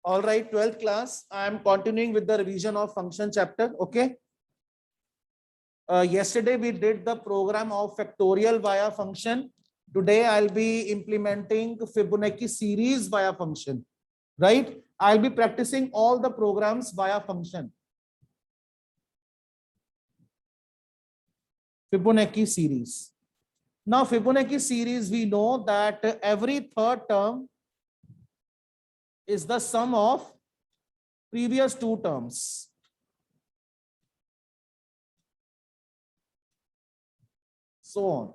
All right, 12th class. I am continuing with the revision of function chapter. Okay. Yesterday we did the program of factorial via function. Today I'll be implementing Fibonacci series via function. Right? I'll be practicing all the programs via function. Fibonacci series. Now Fibonacci series, we know that every third term is the sum of previous two terms. So on.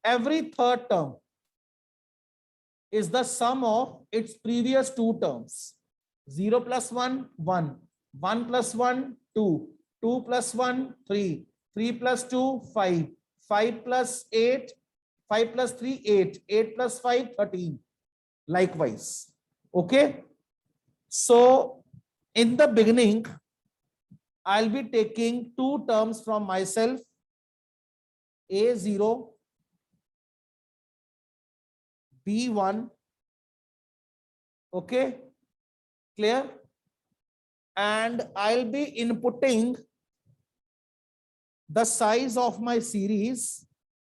Every third term is the sum of its previous two terms. 0 plus 1, 1. 1 plus 1, 2. 2 plus 1, 3. 3 plus 2, 5. 5 plus 8. 5 plus 3, 8. 8 plus 5, 13. Likewise. Okay. So in the beginning, I'll be taking two terms from myself. A0, B1. Okay, clear? And I'll be inputting the size of my series,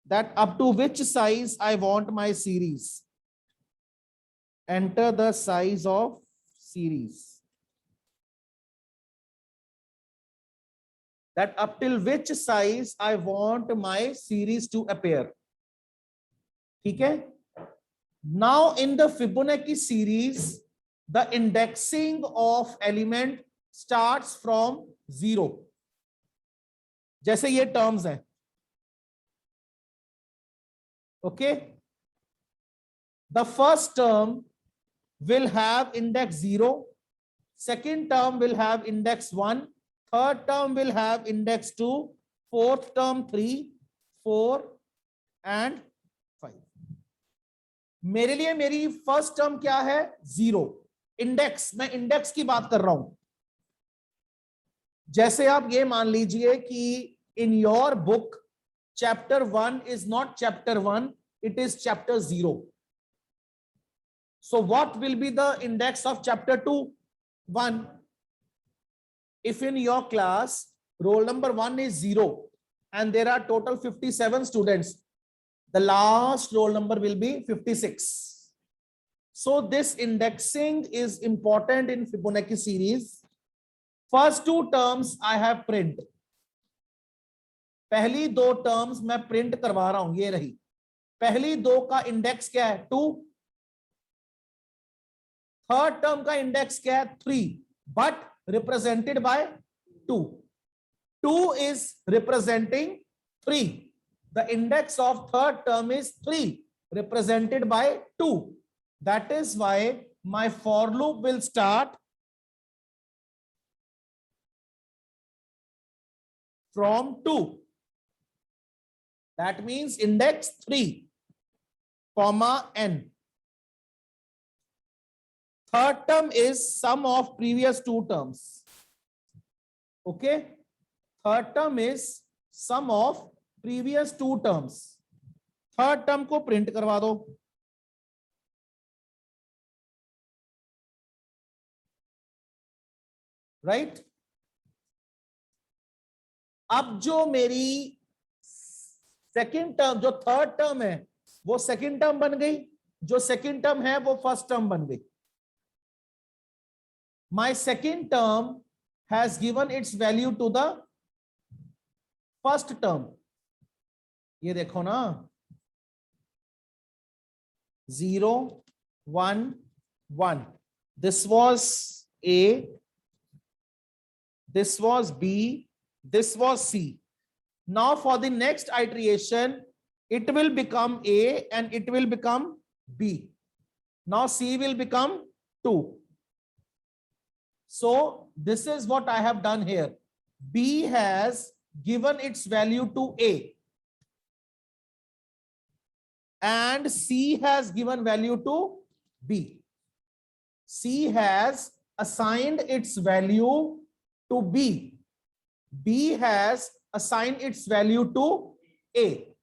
that up to which size I want my series. Enter the size of series. That up till which size I want my series to appear. Okay? Now in the Fibonacci series, the indexing of element starts from 0. जैसे ये terms हैं. Okay? The first term will have index 0. Second term will have index 1. Third term will have index 2. Fourth term 3, 4 and 5. मेरे लिए मेरी first term क्या है? 0. Index, मैं index की बात कर रहा हूं. जैसे आप ये मान लीजिए कि in your book chapter 1 is not chapter 1, it is chapter 0. So what will be the index of chapter 2? 1. If in your class roll number 1 is 0 and there are total 57 students, the last roll number will be 56. So this indexing is important in Fibonacci series. First two terms I have print. पहली दो terms मैं print करवा रहा हूं, ये रही. पहली दो का index क्या है? 2. थर्ड टर्म का इंडेक्स क्या है? 3, but represented by 2. 2 is representing 3. The index of third term is 3, represented by 2. That is why my for loop will start from 2. That means index 3, comma n. Third term is sum of previous two terms. Okay. Third term is sum of previous two terms. Third term को print करवा दो. Right? अब जो मेरी second term, जो third term है, वो second term बन गई. जो second term है, वो first term बन गई. My second term has given its value to the first term. ये देखो ना, 0, 1, 1. This was A, this was B, this was C. Now for the next iteration, it will become A and it will become B. Now C will become 2. So this is what I have done here. B has given its value to A and C has given value to B. C has assigned its value to B. B has assigned its value to A.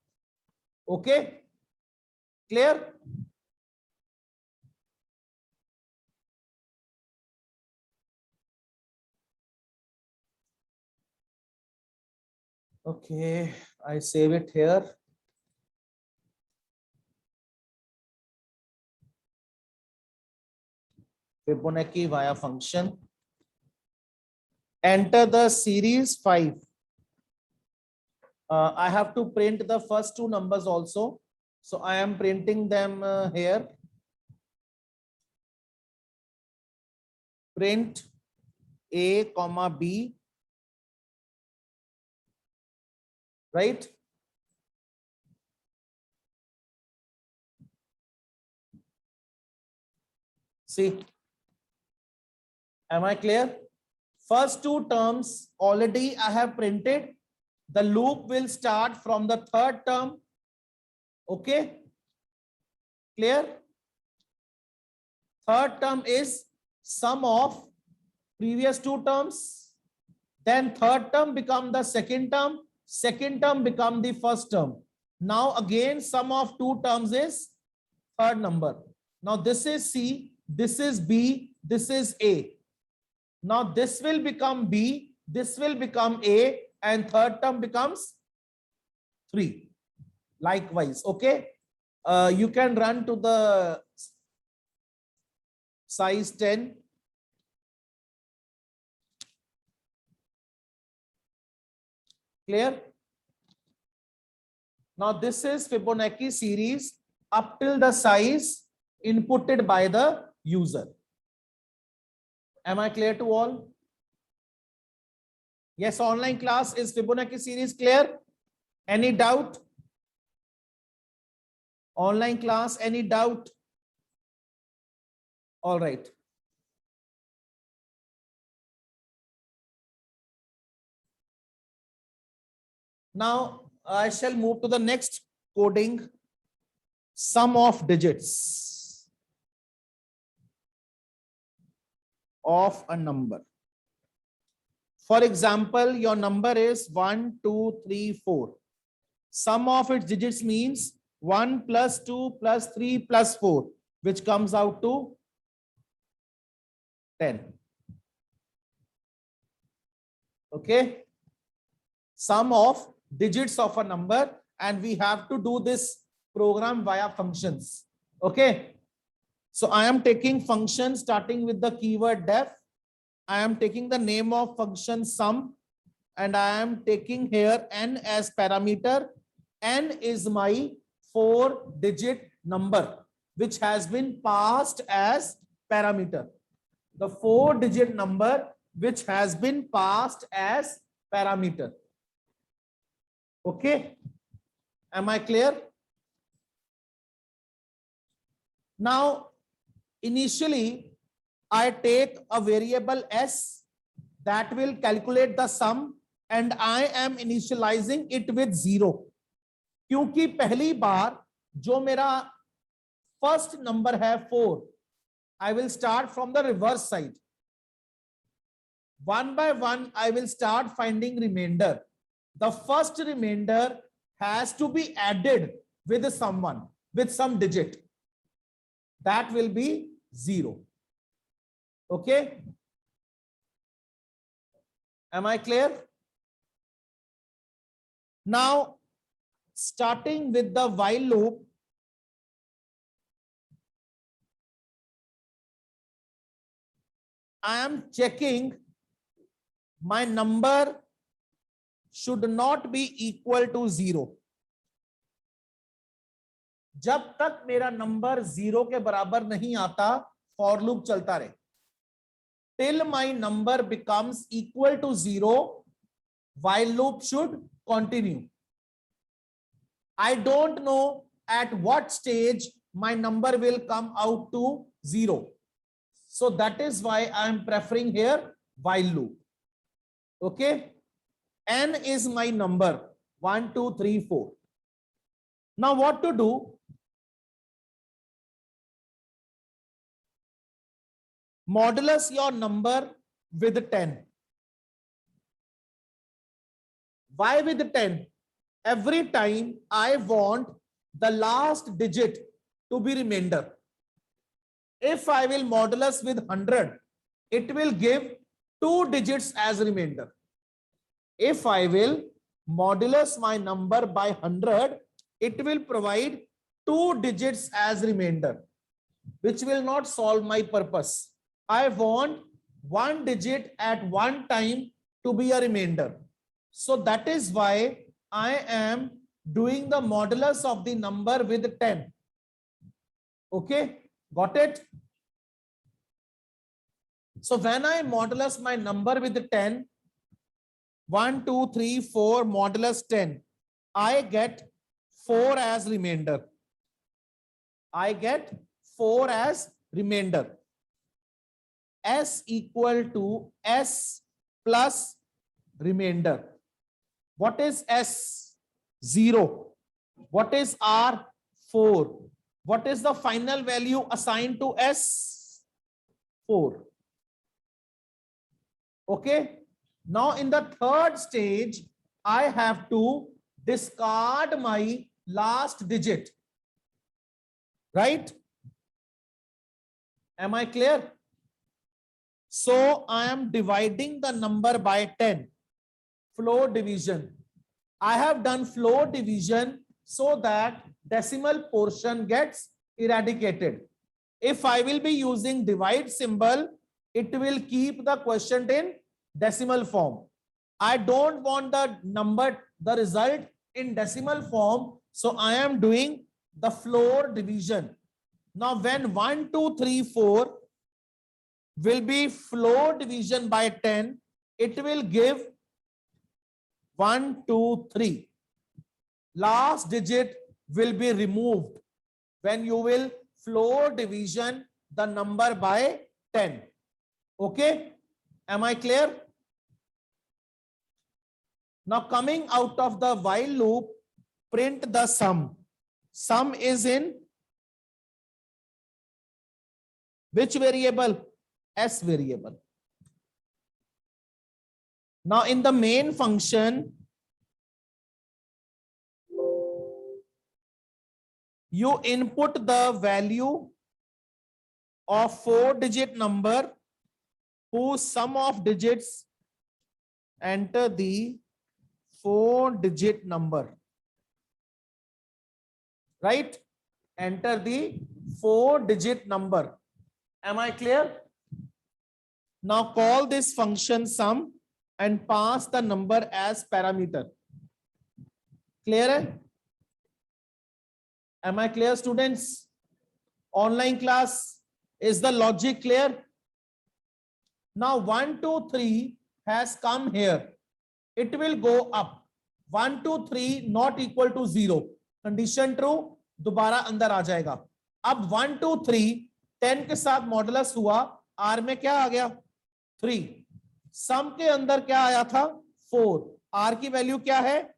Okay? Clear? Okay, I save it here. Fibonacci via function. Enter the series 5. I have to print the first two numbers also. So I am printing them here. Print A, comma B. Right? See, am I clear? First two terms already I have printed. The loop will start from the third term. Okay? Clear? Third term is sum of previous two terms. Then third term become the second term. Second term become the first term. Now again sum of two terms is third number. Now this is C, this is B, this is A. Now this will become B, this will become A, and third term becomes 3. Likewise, okay? You can run to the size 10. Clear? Now this is Fibonacci series up till the size inputted by the user. Am I clear to all? Yes, online class is Fibonacci series clear? Any doubt? Online class, any doubt? All right. Now I shall move to the next coding, sum of digits of a number. For example, your number is 1, 2, 3, 4. Sum of its digits means 1 plus 2 plus 3 plus 4, which comes out to 10. Okay. Sum of digits of a number, and we have to do this program via functions. Okay. So I am taking function starting with the keyword def. I am taking the name of function sum, and I am taking here n as parameter. N is my 4-digit number, which has been passed as parameter. The 4-digit number which has been passed as parameter. Okay. Am I clear? Now, initially, I take a variable s that will calculate the sum, and I am initializing it with 0. क्योंकि पहली बार जो मेरा first number है 4, I will start from the reverse side. One by one, I will start finding remainder. The first remainder has to be added with someone, with some digit. That will be 0. Okay. Am I clear? Now, starting with the while loop, I am checking my number should not be equal to 0. जब तक मेरा number 0 के बराबर नहीं आता, for loop चलता रहे. Till my number becomes equal to 0, while loop should continue. I don't know at what stage my number will come out to 0. So that is why I am preferring here while loop. Okay. N is my number 1, 2, 3, 4. Now what to do? Modulus your number with 10. Why with 10? Every time I want the last digit to be remainder. If I will modulus with 100, it will give 2 digits as remainder. If I will modulus my number by 100, it will provide 2 digits as remainder, which will not solve my purpose. I want 1 digit at one time to be a remainder. So that is why I am doing the modulus of the number with 10. Okay, got it? So when I modulus my number with 10, 1, 2, 3, 4, modulus 10, I get 4 as remainder. I get 4 as remainder. S equal to S plus remainder. What is S? 0. What is R? 4. What is the final value assigned to S? 4. Okay. Now in the third stage, I have to discard my last digit. Right? Am I clear? So I am dividing the number by 10. Floor division. I have done floor division so that decimal portion gets eradicated. If I will be using divide symbol, it will keep the quotient in decimal form. I don't want the result in decimal form. So I am doing the floor division. Now when 1, 2, 3, 4 will be floor division by 10, it will give 1, 2, 3. Last digit will be removed when you will floor division the number by 10. Okay? Am I clear? Now coming out of the while loop, print the sum. Sum is in which variable? S variable. Now in the main function, you input the value of 4-digit number whose sum of digits enter the 4-digit number. Right? Enter the 4-digit number. Am I clear? Now call this function sum and pass the number as parameter. Clear? Am I clear, students? Online class, is the logic clear? Now 1, 2, 3 has come here. It will go up. 1, 2, 3 not equal to 0. Condition true, दोबारा अंदर आ जाएगा. अब 1, 2, 3 10 के साथ modulus हुआ, R में क्या आ गया? 3. सम के अंदर क्या आया था? 4. R की वैल्यू क्या है?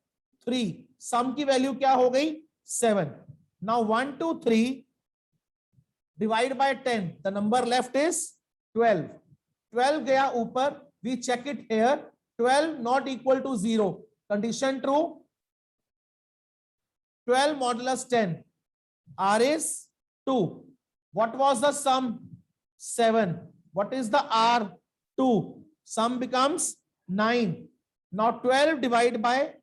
3. सम की वैल्यू क्या हो गई? 7. Now 1, 2, 3 divide by 10. The number left is 12. 12 गया ऊपर. We check it here. 12 not equal to 0. Condition true. 12 modulus 10. R is 2. What was the sum? 7. What is the R? 2. Sum becomes 9. Now 12 divided by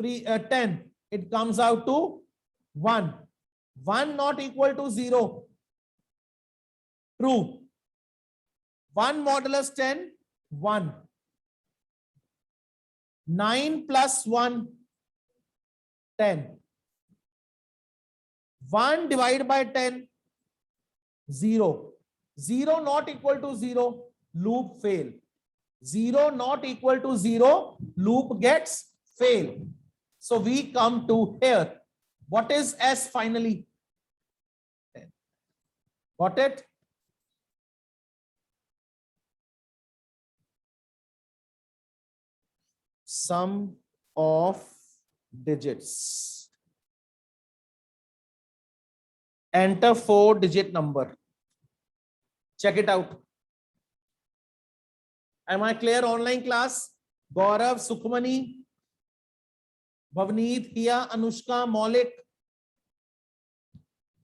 10. It comes out to 1. 1 not equal to 0. True. 1 modulus 10, 1. 9 plus 1, 10. 1 divided by 10, 0. 0 not equal to 0, loop fail. 0 not equal to 0, loop gets fail. So we come to here. What is S finally? 10. Got it? Sum of digits. Enter 4-digit number. Check it out. Am I clear? Online class? Gaurav, Sukhmani, Bhavneet, Hia, Anushka, Maulik.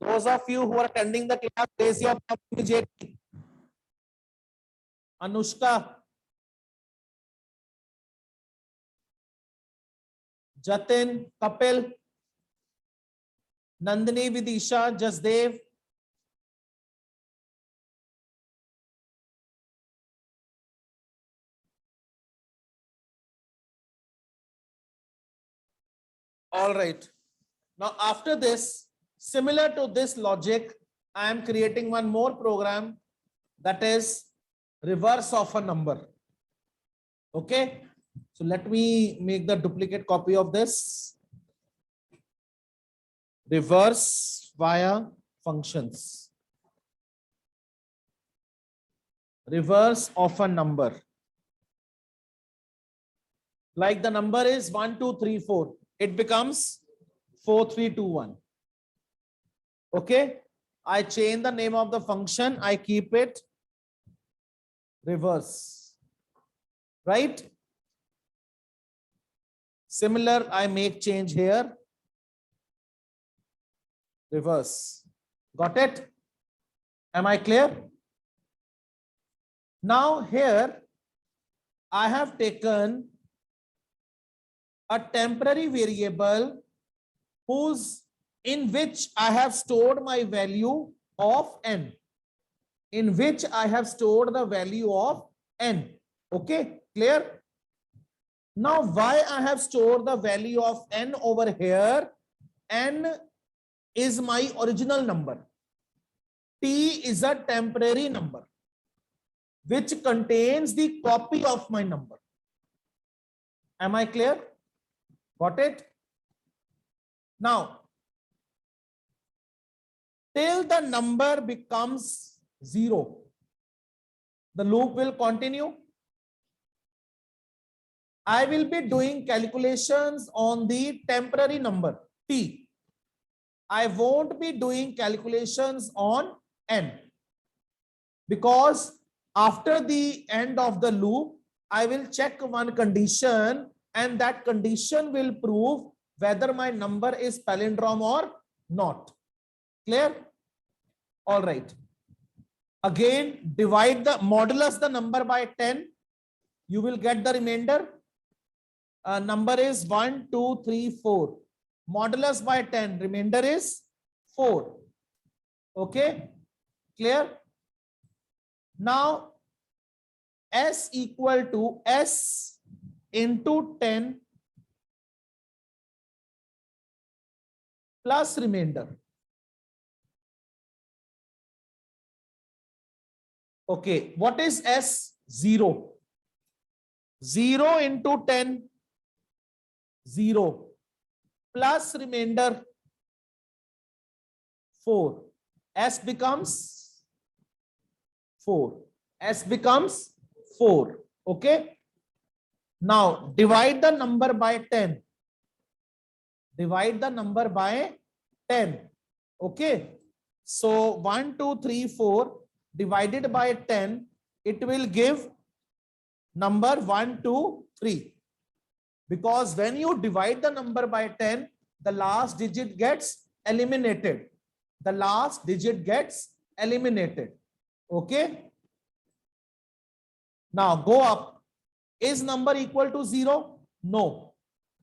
Those of you who are attending the class, raise your hand immediately. Anushka. Jatin, Kapil, Nandini, Vidisha, Jasdev. All right. Now, after this, similar to this logic, I am creating one more program, that is reverse of a number. Okay. So let me make the duplicate copy of this. Reverse via functions. Reverse of a number. Like the number is 1, 2, 3, 4. It becomes 4, 3, 2, 1. Okay. I change the name of the function. I keep it reverse. Right? Similar, I make change here. Reverse. Got it? Am I clear? Now here, I have taken a temporary variable in which I have stored my value of n. In which I have stored the value of n. Okay, clear? Now, why I have stored the value of n over here? N is my original number. T is a temporary number which contains the copy of my number. Am I clear? Got it? Now, till the number becomes 0, the loop will continue. I will be doing calculations on the temporary number t. I won't be doing calculations on n, because after the end of the loop, I will check one condition, and that condition will prove whether my number is palindrome or not. Clear? All right. Again, divide the modulus the number by 10. You will get the remainder. Number is 1, 2, 3, 4. Modulus by 10. Remainder is 4. Okay. Clear? Now, S equal to S into 10 plus remainder. Okay, what is S? 0. 0 into 10, 0 plus remainder 4. S becomes 4. S becomes 4. Okay. Now divide the number by 10. Divide the number by 10. Okay. So 1, 2, 3, 4 divided by 10, it will give number 1, 2, 3. Because when you divide the number by 10, the last digit gets eliminated. The last digit gets eliminated. Okay. Now go up. Is number equal to 0? No.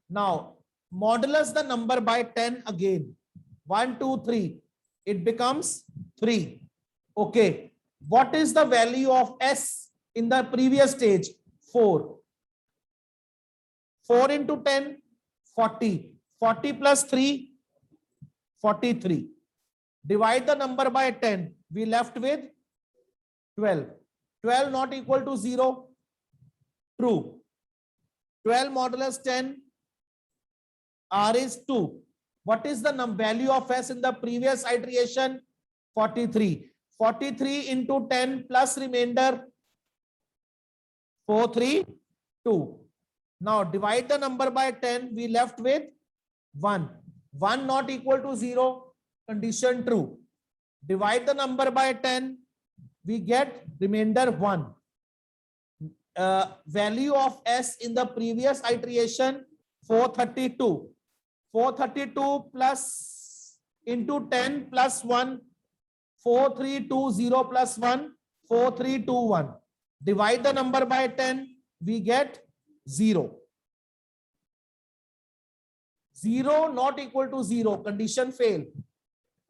Now modulus the number by 10 again. 1, 2, 3. It becomes 3. Okay. What is the value of S in the previous stage? 4. 4 into 10, 40. 40 plus 3, 43. Divide the number by 10. We left with 12. 12 not equal to 0. True. 12 modulus 10. R is 2. What is the value of S in the previous iteration? 43. 43 into 10 plus remainder 432. Now divide the number by 10. We left with 1. 1 not equal to 0. Condition true. Divide the number by 10. We get remainder 1. Value of S in the previous iteration 432. 432 plus into 10 plus 1. 4320 plus 1. 4321. Divide the number by 10. We get 0. 0 not equal to 0, condition fail.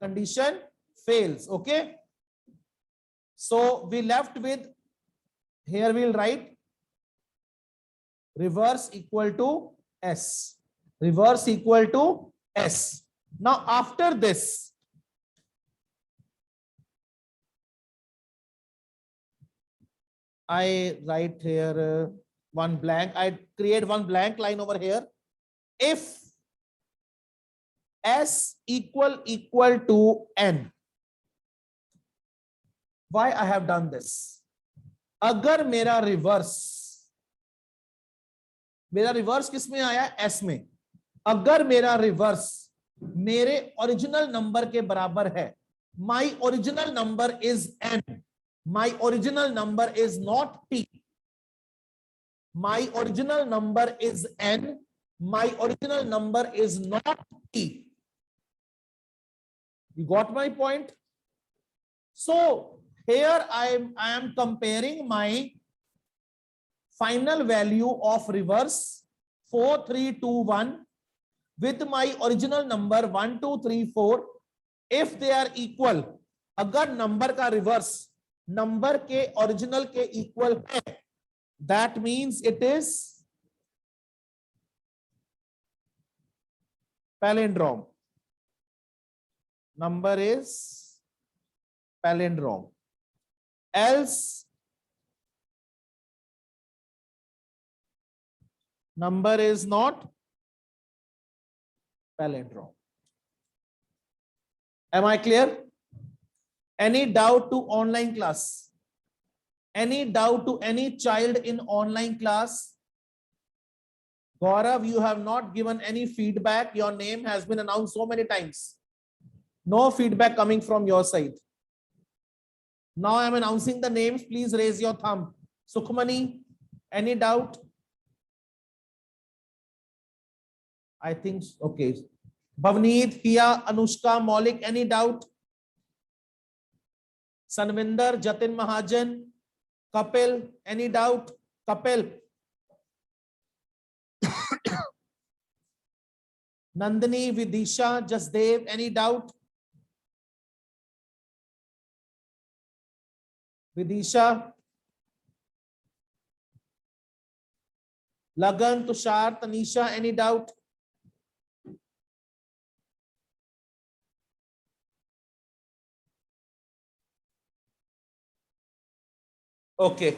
Condition fails. Okay. So we left with, here we'll write reverse equal to S. Reverse equal to S. Now after this, I write here one blank. I create one blank line over here. If S equal to N. Why I have done this? अगर मेरा reverse किस में आया? S में. अगर मेरा reverse मेरे original number के बराबर है, my original number is N. My original number is not T. My original number is N. My original number is not T. You got my point? So here I am comparing my final value of reverse 4, 3, 2, 1 with my original number 1, 2, 3, 4. If they are equal, अगर number का reverse number के original के equal है, that means it is palindrome. Number is palindrome. Else number is not palindrome. Am I clear? Any doubt to online class? Any doubt to any child in online class? Gaurav, you have not given any feedback. Your name has been announced so many times. No feedback coming from your side. Now I am announcing the names. Please raise your thumb. Sukhmani, any doubt? I think, okay. Bhavneet, Hia, Anushka, Maulik, any doubt? Sanvinder, Jatin Mahajan, Kapil, any doubt? Kapil. Nandini, Vidisha, Jasdev, any doubt? Vidisha. Lagan, Tushar, Tanisha, any doubt? Okay.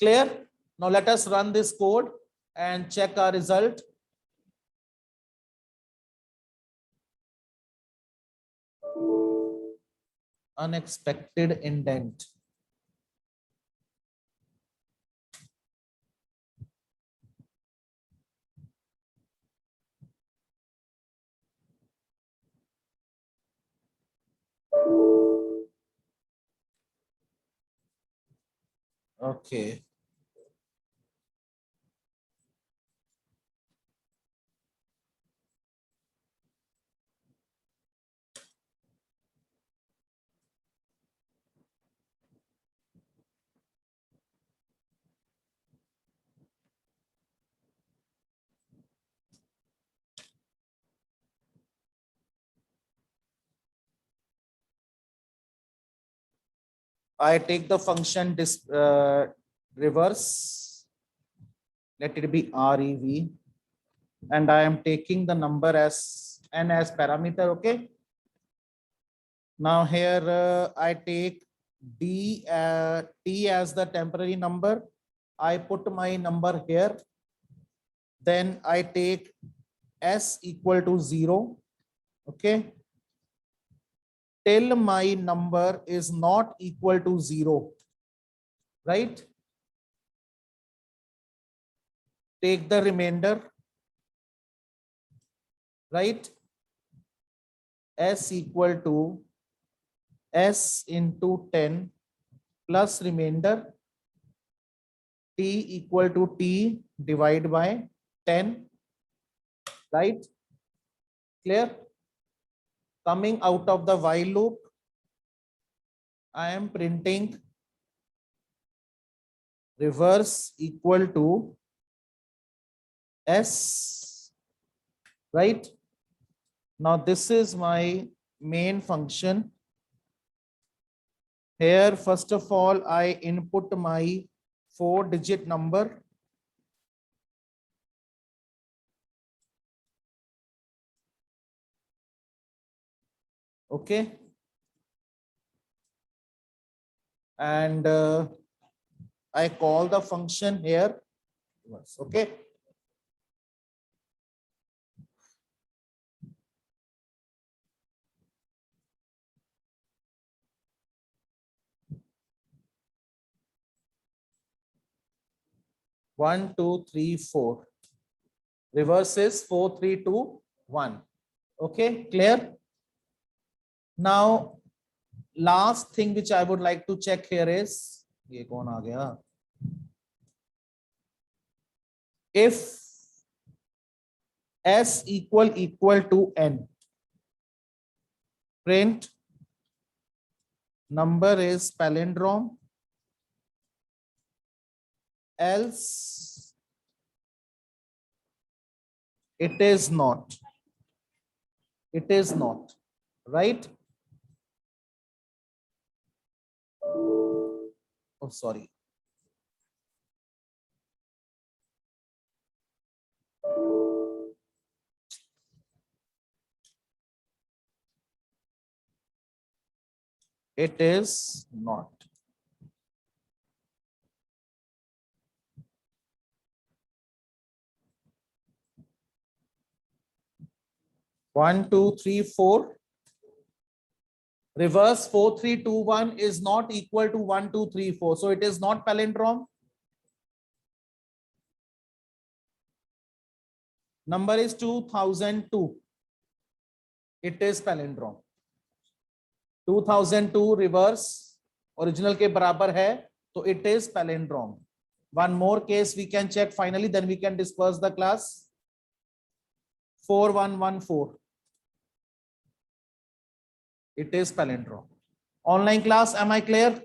Clear? Now let us run this code and check our result. Unexpected indent. Okay. I take the function reverse. Let it be REV. And I am taking the number as N as parameter. Okay. Now here I take T as the temporary number. I put my number here. Then I take S equal to 0. Okay. Till my number is not equal to 0. Right? Take the remainder. Right? S equal to S into 10 plus remainder T equal to T divided by 10. Right? Clear? Coming out of the while loop, I am printing reverse equal to S, right? Now this is my main function. Here, first of all, I input my 4-digit number. Okay. And I call the function here. Okay. One, two, three, four. Reverse is 4, 3, 2, 1. Okay, clear? Now, last thing which I would like to check here is, ye kaun aa gaya? If S equal to N, print number is palindrome, else it is not. It is not, right? Oh, sorry. It is not. One, two, three, four. Reverse 4, 3, 2, 1 is not equal to 1, 2, 3, 4. So it is not palindrome. Number is 2002. It is palindrome. 2002 reverse original के बराबर है, तो it is palindrome. One more case we can check finally, then we can disperse the class. 4114. It is palindrome. Online class, am I clear?